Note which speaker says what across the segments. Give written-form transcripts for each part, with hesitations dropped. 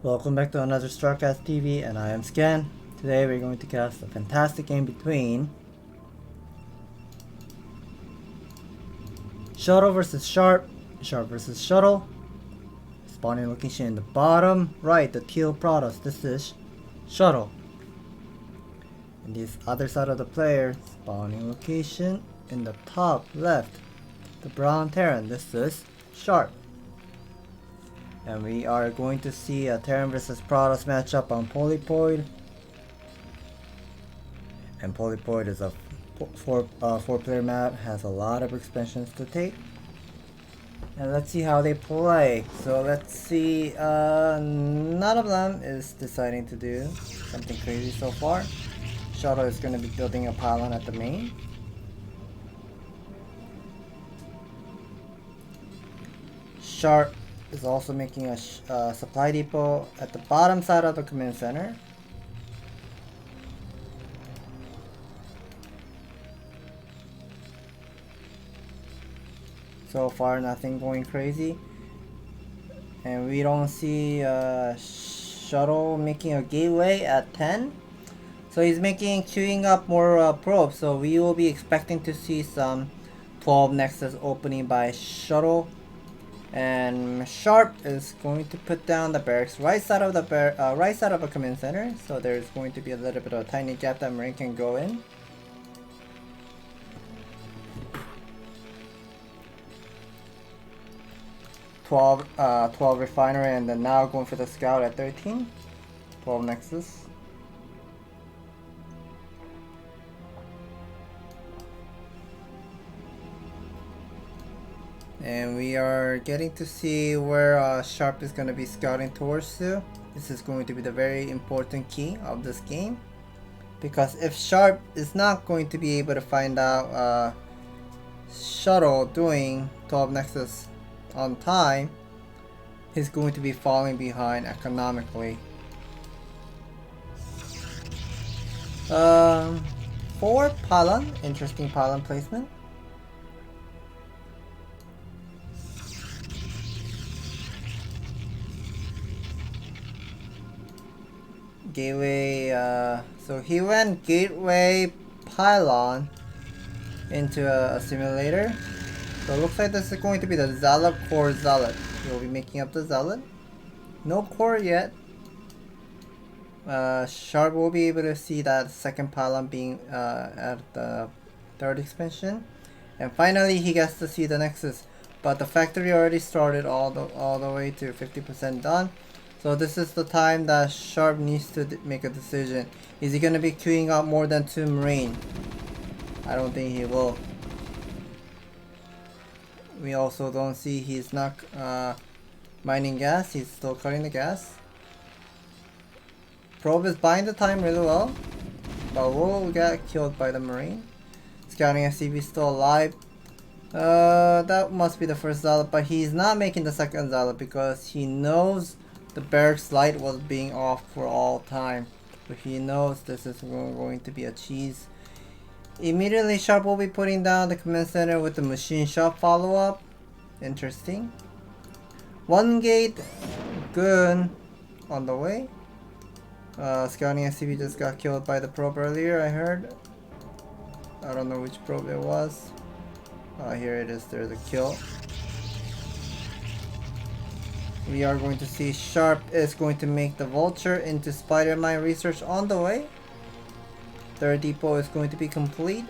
Speaker 1: Welcome back to another StarCastTV, and I am Scan. Today we're going to cast a fantastic game between Shuttle versus Sharp, Sharp versus Shuttle. Spawning location in the bottom right, the teal Protoss. This is Shuttle. And this other side of the player, spawning location in the top left, the brown Terran. This is Sharp. And we are going to see a Terran versus Protoss matchup on Polypoid. And Polypoid is a four-player map, has a lot of expansions to take. And let's see how they play. So let's see, none of them is deciding to do something crazy so far. Shuttle is going to be building a pylon at the main. Sharp is also making a supply depot at the bottom side of the command center. So far nothing going crazy, and we don't see Shuttle making a gateway at 10. So he's queuing up more probes, so we will be expecting to see some 12 Nexus opening by Shuttle. And Sharp is going to put down the barracks right side of the command center, so there's going to be a little bit of a tiny gap that Marine can go in. Twelve refinery, and then now going for the scout at 13. 12 Nexus. And we are getting to see where Sharp is going to be scouting towards to. This is going to be the very important key of this game. Because if Sharp is not going to be able to find out Shuttle doing 12 Nexus on time, he's going to be falling behind economically. 4 pylon, interesting pylon placement. Gateway, so he went gateway pylon into a simulator. So it looks like this is going to be the Zealot core Zealot. He'll be making up the Zealot. No core yet. Sharp will be able to see that second pylon being at the third expansion. And finally he gets to see the Nexus. But the factory already started all the way to 50% done. So this is the time that Sharp needs to make a decision. Is he going to be queuing up more than 2 Marine? I don't think he will. We also don't see he's not mining gas. He's still cutting the gas. Probe is buying the time really well, but will get killed by the Marine. Scouting SCV still alive. That must be the first Zealot, but he's not making the second Zealot because he knows the barracks light was being off for all time. So he knows this is going to be a cheese. Immediately Sharp will be putting down the command center with the machine shop follow-up. Interesting. 1 gate, good, on the way. Scouting SCV just got killed by the probe earlier, I heard. I don't know which probe it was. Here it is, there's a kill. We are going to see Sharp is going to make the Vulture into Spider Mine research on the way. Third depot is going to be complete.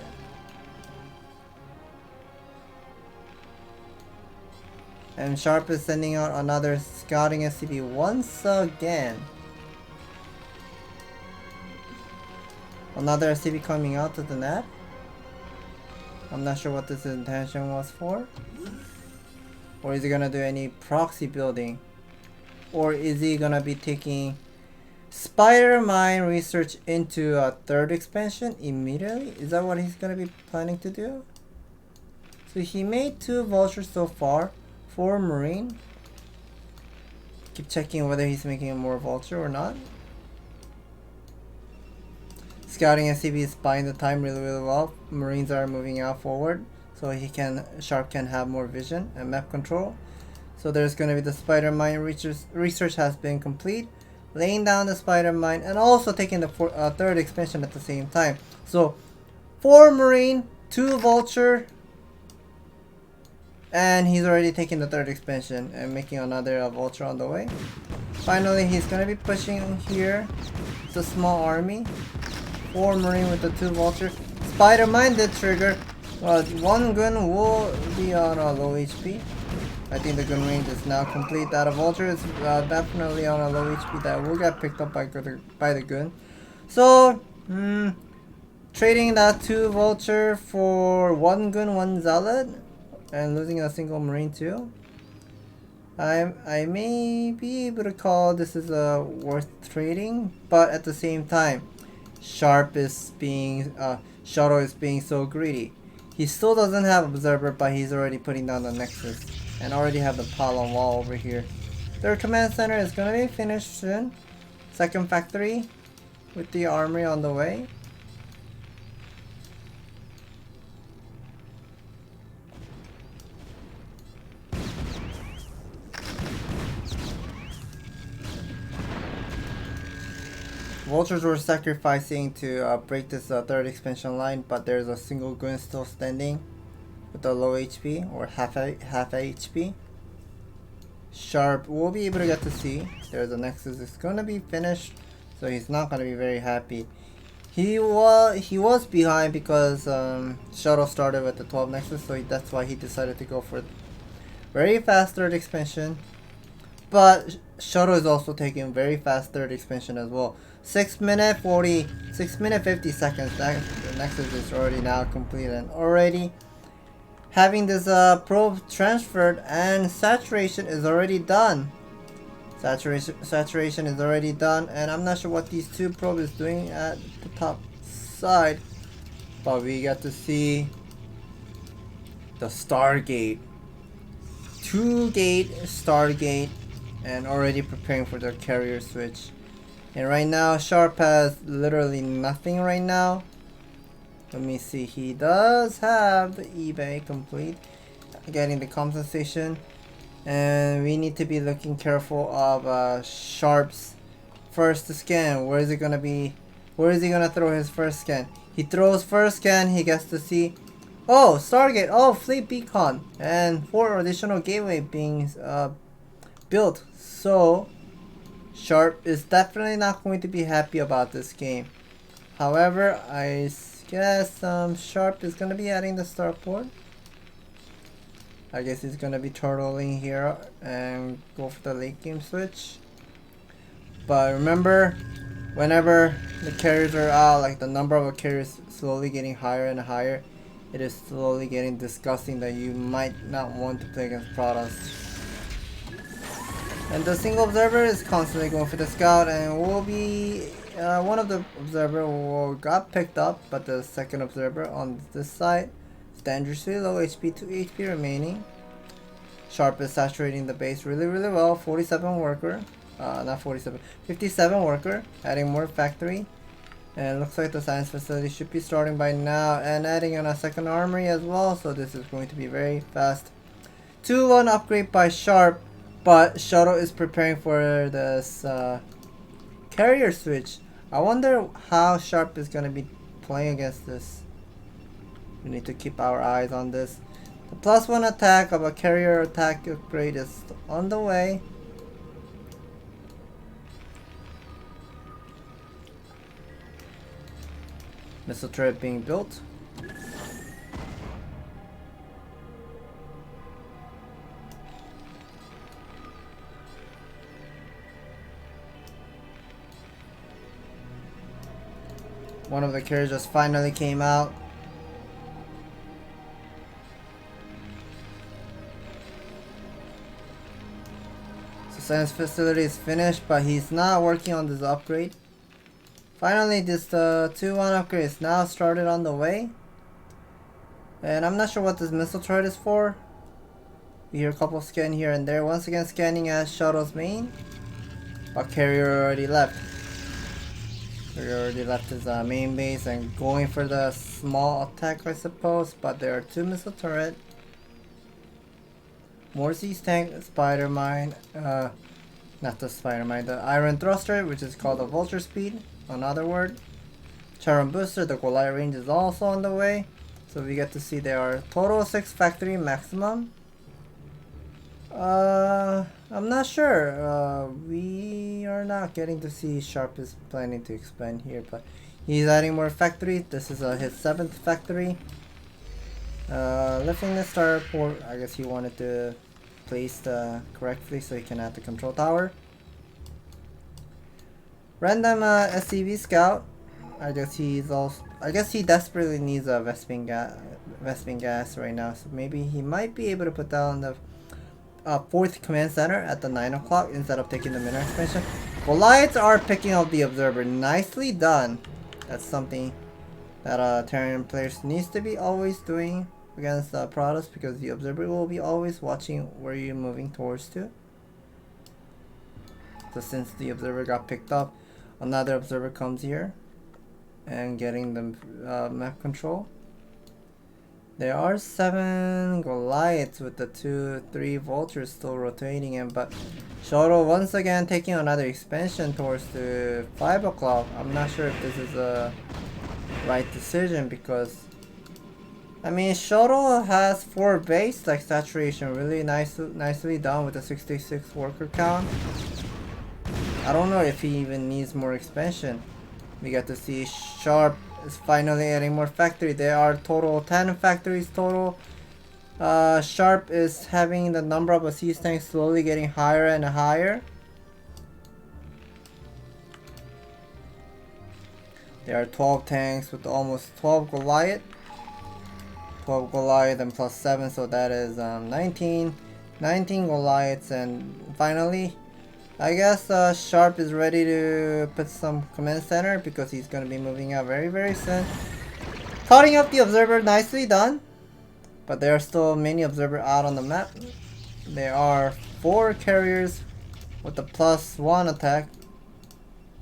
Speaker 1: And Sharp is sending out another scouting SCV once again. Another SCV coming out to the net. I'm not sure what this intention was for. Or is he gonna do any proxy building? Or is he gonna be taking Spider Mine research into a third expansion immediately? Is that what he's gonna be planning to do? So he made 2 vultures so far, 4 Marine. Keep checking whether he's making a more vulture or not. Scouting SCV is buying the time really well. Marines are moving out forward, so Sharp can have more vision and map control. So there's going to be the spider mine research has been complete. laying down the spider mine, and also taking the third expansion at the same time. So 4 marine, 2 vulture, and he's already taking the third expansion and making another vulture on the way. Finally, he's gonna be pushing here. It's a small army. 4 marine with the 2 vulture. Spider mine did trigger. 1 gun will be on a low HP. I think the gun range is now complete. That a vulture is definitely on a low HP that will get picked up by the gun. So, trading that 2 vulture for 1 gun, 1 zealot, and losing a single marine too. I may be able to call this is worth trading, but at the same time, Shuttle is being so greedy. He still doesn't have observer, but he's already putting down the nexus and already have the pylon wall over here. Their command center is gonna be finished soon. Second factory with the armory on the way. Vultures were sacrificing to break this third expansion line, but there's a single gun still standing with a low HP or half HP. Sharp will be able to get to see. There's a nexus. It's gonna be finished, so he's not gonna be very happy. He was behind because Shuttle started with the 12 nexus, so that's why he decided to go for very fast third expansion. But Shuttle is also taking very fast third expansion as well. 6 minute 50 seconds. The nexus is already now complete and already having this probe transferred, and saturation is already done. Saturation is already done, and I'm not sure what these 2 probes is doing at the top side, but we get to see the Stargate. 2-gate Stargate, and already preparing for the carrier switch. And right now, Sharp has literally nothing right now. Let me see, he does have the eBay complete, getting the compensation. And we need to be looking careful of Sharp's first scan. Where is he gonna be? Where is he gonna throw his first scan? He throws first scan, he gets to see, oh, Stargate, oh, Fleet Beacon, and 4 additional gateway being built. So Sharp is definitely not going to be happy about this game. However, I guess Sharp is gonna be adding the starport. I guess he's gonna be turtling here and go for the late game switch. But remember, whenever the carriers are out, like the number of carriers slowly getting higher and higher, it is slowly getting disgusting that you might not want to play against Protoss. And the single observer is constantly going for the scout, and will be one of the observer got picked up, but the second observer on this side is dangerously low HP, 2 HP remaining. Sharp is saturating the base really well. 47 worker, not 47, 57 worker, adding more factory. And it looks like the science facility should be starting by now, and adding on a second armory as well, so this is going to be very fast. 2-1 upgrade by Sharp, but Shuttle is preparing for this carrier switch. I wonder how Sharp is going to be playing against this. We need to keep our eyes on this. The +1 attack of a carrier attack upgrade is on the way. Missile turret being built. One of the carriers just finally came out. So science facility is finished, but he's not working on this upgrade. Finally, this 2-1 upgrade is now started on the way. And I'm not sure what this missile turret is for. We hear a couple of scan here and there. Once again scanning at Shuttle's main. But carrier already left. Carrier already left his main base and going for the small attack, I suppose. But there are 2 missile turret. More siege tank, spider mine. Not the Spider-Man, the Iron Thruster, which is called the Vulture Speed, another word. Charon Booster, the Goliath range is also on the way. So we get to see there are total 6 factory maximum. I'm not sure. We are not getting to see Sharp is planning to expand here, but he's adding more factories. This is his 7th factory. Lifting the starter port, I guess he wanted to place correctly so he can add the control tower. Random SCV scout. I guess he desperately needs a Vespene gas right now, so maybe he might be able to put down the 4th command center at the 9 o'clock instead of taking the mineral expansion. Goliaths are picking up the observer. Nicely done. That's something that Terran players needs to be always doing against Protoss, because the observer will be always watching where you're moving towards to. So since the observer got picked up, another observer comes here and getting the map control. There are 7 Goliaths with the 2-3 Vultures still rotating in, but Shuttle once again taking another expansion towards the 5 o'clock. I'm not sure if this is a right decision, because I mean, Shuttle has 4 base like saturation, really nicely done with the 66 worker count. I don't know if he even needs more expansion. We get to see Sharp is finally adding more factory. There are total 10 factories total. Sharp is having the number of siege tanks slowly getting higher and higher. There are 12 tanks with almost 12 Goliath. 12 Goliath and plus 7, so that is 19 Goliaths. And finally, I guess Sharp is ready to put some command center, because he's going to be moving out very soon. Cutting up the observer, nicely done. But there are still many observers out on the map. There are 4 carriers with the +1 attack.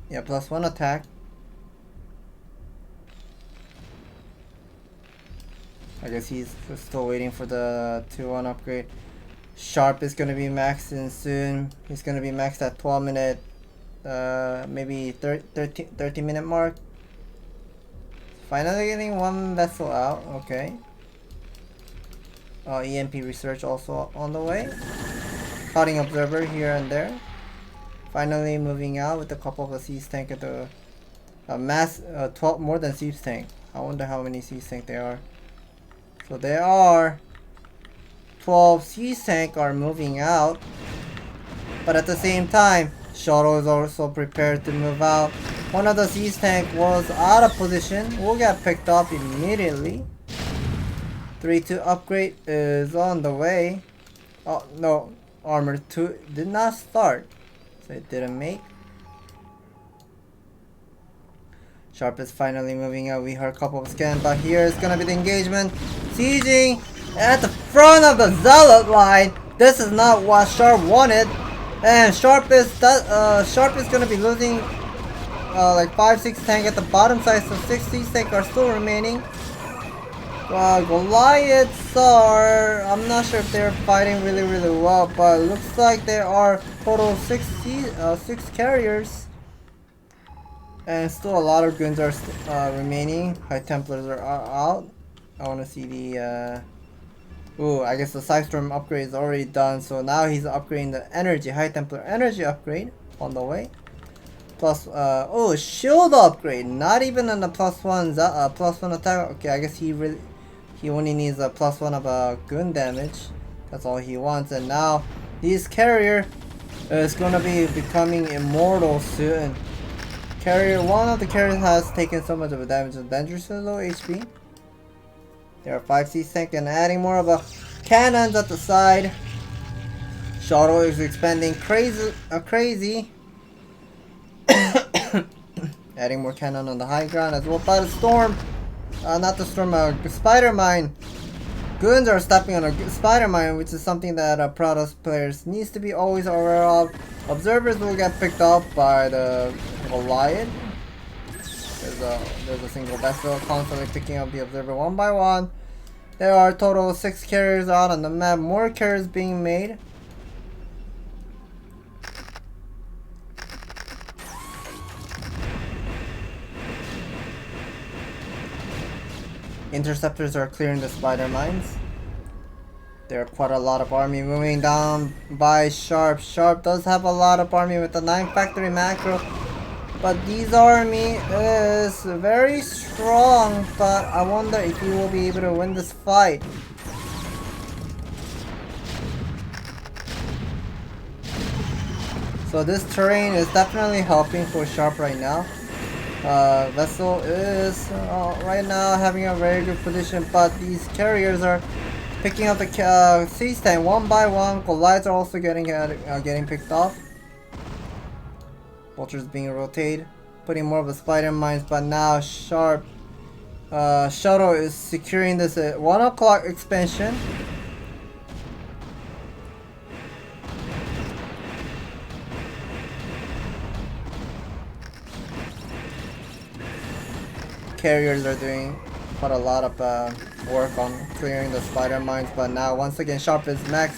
Speaker 1: Yeah, +1 attack. I guess he's still waiting for the 2-1 upgrade. Sharp is going to be maxed in soon. He's going to be maxed at 12 minute, maybe 30 minute mark. Finally getting 1 vessel out, okay. EMP research also on the way. Cutting observer here and there. Finally moving out with a couple of the siege tank at the mass 12 more than siege tank. I wonder how many siege tank there are. So there are 12 siege tank are moving out, but at the same time, Shuttle is also prepared to move out. One of the siege tank was out of position, will get picked up immediately. 3-2 upgrade is on the way. Oh no, armor 2 did not start, so it didn't make. Sharp is finally moving out. We heard a couple of scans, but here is gonna be the engagement. Sieging at the front of the Zealot line. This is not what Sharp wanted, and Sharp is gonna be losing like 5-6 tank at the bottom side, so 6 siege tank are still remaining. Goliaths are, I'm not sure if they're fighting really well, but it looks like there are total 6 carriers. And still a lot of guns are remaining. High Templars are out. I want to see the... Ooh, I guess the Psystorm upgrade is already done. So now he's upgrading the energy. High Templar energy upgrade on the way. Plus, oh, shield upgrade. Not even on the +1 attack. Okay, I guess he only needs a +1 of gun damage. That's all he wants. And now this carrier is going to be becoming immortal soon. One of the carriers has taken so much of a damage and dangerously low HP. There are 5 siege tank and adding more of a cannons at the side. Shuttle is expanding crazy. Adding more cannon on the high ground as well. But the storm, not the storm, spider mine. Goons are stepping on a spider mine, which is something that Protoss players needs to be always aware of. Observers will get picked up by the Goliath. There's a single vessel constantly picking up the observer one by one. There are a total of 6 carriers out on the map. More carriers being made. Interceptors are clearing the spider mines. There are quite a lot of army moving down by Sharp. Sharp does have a lot of army with the 9 factory macro. But these army is very strong. But I wonder if he will be able to win this fight. So this terrain is definitely helping for Sharp right now. Vessel is right now having a very good position, but these carriers are picking up the siege tank one by one. Goliaths are also getting picked off. Vultures being rotated, putting more of the spider mines, but now Sharp Shuttle is securing this 1 o'clock expansion. Carriers are doing quite a lot of work on clearing the spider mines, but now once again Sharp is max.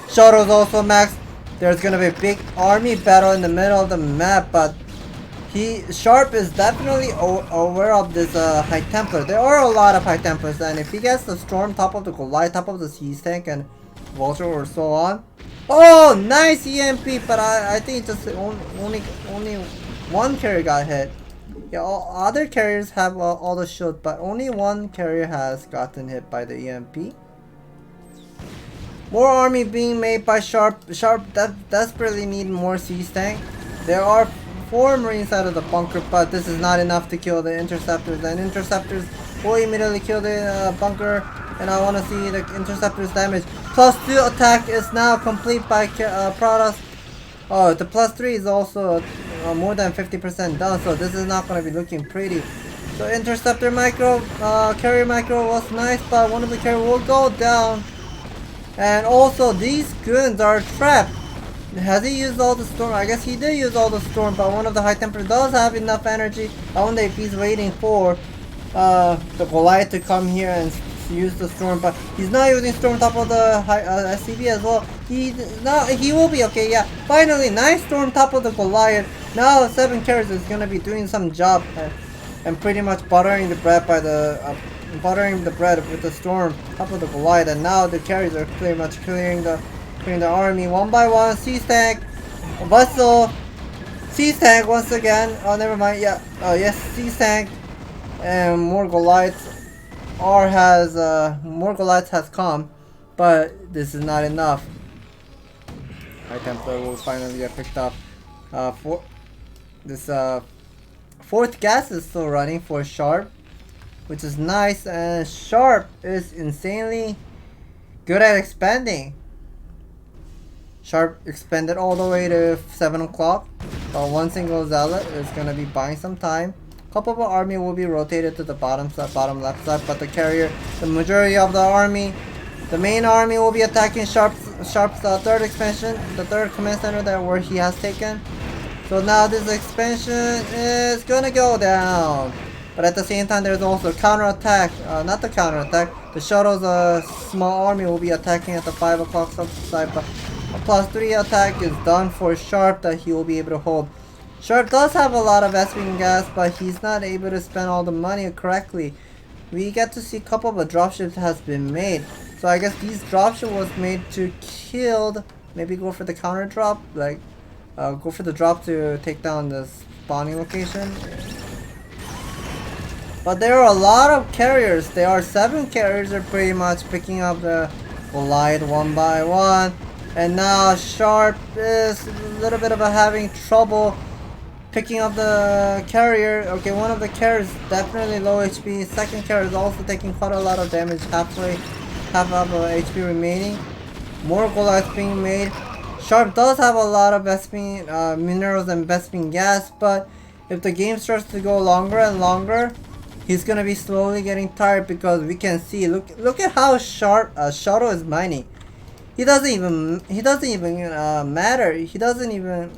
Speaker 1: Shuttle's also max. There's gonna be a big army battle in the middle of the map, but Sharp is definitely aware of this High Templar. There are a lot of High Templars, and if he gets the Storm, top of the Goliath, top of the Siege Tank, and Vulture or so on. Oh, nice EMP, but I think just only one carrier got hit. Yeah, all other carriers have all the shield, but only one carrier has gotten hit by the EMP. More army being made by Sharp. Sharp desperately need more siege tank. There are 4 marines out of the bunker, but this is not enough to kill the interceptors. And interceptors will immediately kill the bunker. And I want to see the interceptors damage. +2 attack is now complete by Protoss. Oh, the +3 is also more than 50% done, so this is not going to be looking pretty. So interceptor micro, carrier micro was nice, but one of the carrier will go down. And also these goons are trapped. Has he used all the storm? I guess he did use all the storm, but one of the High Templars does have enough energy. I wonder if he's waiting for the Goliath to come here and use the storm, but he's not using storm top of the SCV as well. He will be okay. Yeah, finally, nice storm top of the Goliath. Now 7 carriers is gonna be doing some job and pretty much buttering the bread by the with the storm top of the Goliath. And now the carriers are pretty much clearing the army one by one. Siege tank, vessel, siege tank once again. Oh, never mind. Yeah. Oh yes, siege tank and more Goliaths. More Goliaths has come, but this is not enough. High Templar will finally get picked up. Fourth gas is still running for Sharp, which is nice, and Sharp is insanely good at expanding. Sharp expanded all the way to 7 o'clock, but one single zealot is gonna be buying some time. Couple of army will be rotated to the bottom left side, but the majority of the army, the main army will be attacking Sharp's third expansion, the third command center where he has taken. So now this expansion is gonna go down, but at the same time there's also counterattack. Not the counterattack. The Shuttle's small army will be attacking at the 5 o'clock side, but a +3 attack is done for Sharp that he will be able to hold. Sharp does have a lot of SP gas, but he's not able to spend all the money correctly. We get to see a couple of dropships has been made. So I guess these dropship was made to kill, maybe go for the counter drop, like go for the drop to take down the spawning location. But there are a lot of carriers. There are 7 carriers are pretty much picking up the Goliath one by one. And now Sharp is a little bit of having trouble picking up the carrier. Okay, one of the carriers definitely low HP. Second carrier is also taking quite a lot of damage. Half of HP remaining. More Goliaths being made. Sharp does have a lot of Bespin minerals and Bespin gas, but if the game starts to go longer and longer, he's gonna be slowly getting tired, because we can see, look at how Sharp Shuttle is mining. He doesn't even matter. He doesn't even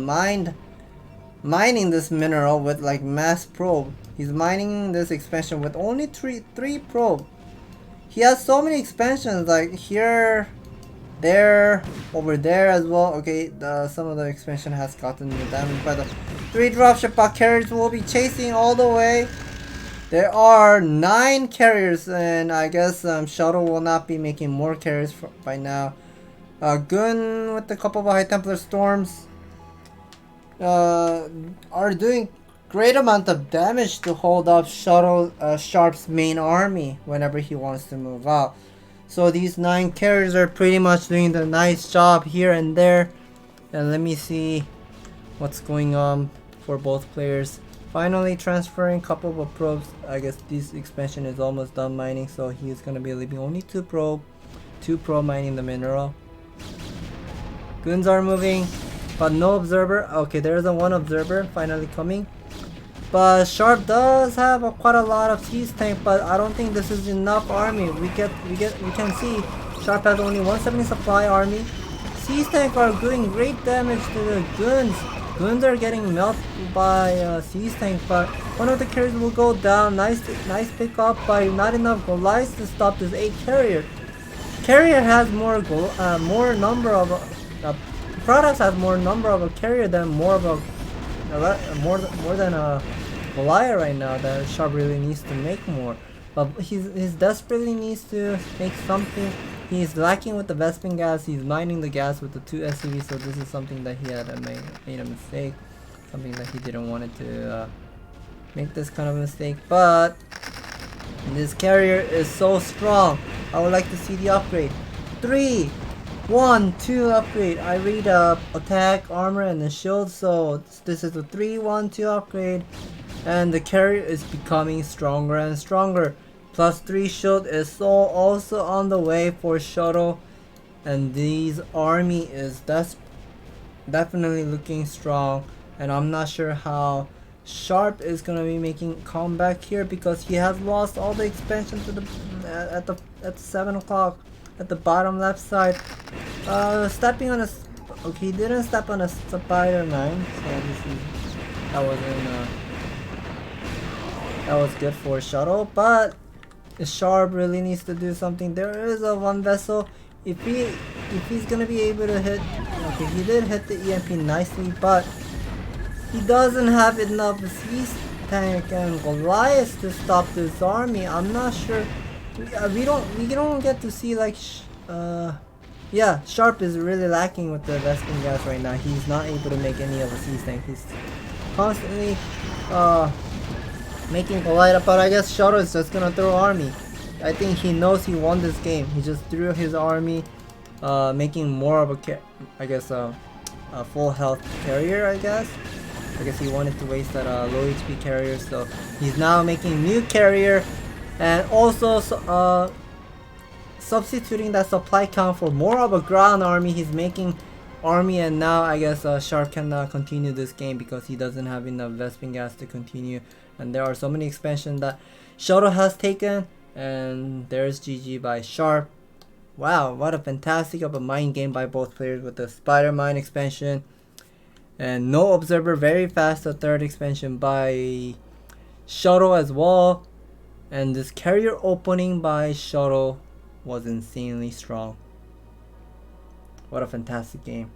Speaker 1: mind mining this mineral with like mass probe. He's mining this expansion with only three probe. He has so many expansions, like here, there, over there as well. Okay, some of the expansion has gotten damaged by the 3 dropship, but carriers will be chasing all the way. There are 9 carriers, and I guess Shuttle will not be making more carriers by now. Gun with a couple of High Templar Storms are doing great amount of damage to hold up Sharp's main army whenever he wants to move out. So these 9 carriers are pretty much doing the nice job here and there. And let me see what's going on for both players. Finally transferring a couple of probes. I guess this expansion is almost done mining, so he's gonna be leaving only 2 probe mining the mineral. Goons are moving, but no observer. Okay, there's a 1 observer finally coming. But Sharp does have quite a lot of siege tank, but I don't think this is enough army. We can see Sharp has only 170 supply army. Siege tank are doing great damage to the goons. Goons are getting melted by siege tank, but one of the carriers will go down. Nice pick up by not enough Goliaths to stop this 8 carrier. Carrier has more number of products has more number of a carrier than more than a Goliath right now. That Sharp really needs to make more, but he's desperately needs to make something. He's lacking with the Vespin gas. He's mining the gas with the 2 SCVs, so this is something that he had made a mistake. Something that he didn't want to make this kind of mistake. But this carrier is so strong. I would like to see the upgrade. 3, 1, 2 upgrade. I read attack, armor, and the shield. So this is a 3, 1, 2 upgrade, and the carrier is becoming stronger and stronger. +3 shield is also on the way for Shuttle, and these army is definitely looking strong. And I'm not sure how Sharp is gonna be making comeback here, because he has lost all the expansion to the at 7 o'clock at the bottom left side. Stepping on a okay, he didn't step on a Spider-Man, so that was good for Shuttle, but Sharp really needs to do something. There is a 1 vessel. If he's gonna be able to hit, okay, he did hit the EMP nicely, but he doesn't have enough siege tank and Goliath to stop this army. I'm not sure. We don't get to see like yeah, Sharp is really lacking with the Vespin gas right now. He's not able to make any of the siege tank. He's constantly making Goliath, but I guess Shuttle is just gonna throw army. I think he knows he won this game. He just threw his army, making more of a full health carrier. I guess he wanted to waste that low HP carrier, so he's now making new carrier, and also substituting that supply count for more of a ground army. He's making army, and now I guess Sharp cannot continue this game because he doesn't have enough Vespin gas to continue. And there are so many expansions that Shuttle has taken, and there's GG by Sharp. Wow, what a fantastic of a mind game by both players with the Spider Mine expansion. And no observer, very fast, the 3rd expansion by Shuttle as well. And this carrier opening by Shuttle was insanely strong. What a fantastic game.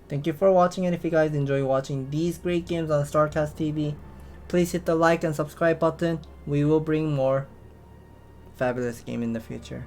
Speaker 1: Thank you for watching, and if you guys enjoy watching these great games on StarCastTV, please hit the like and subscribe button. We will bring more fabulous game in the future.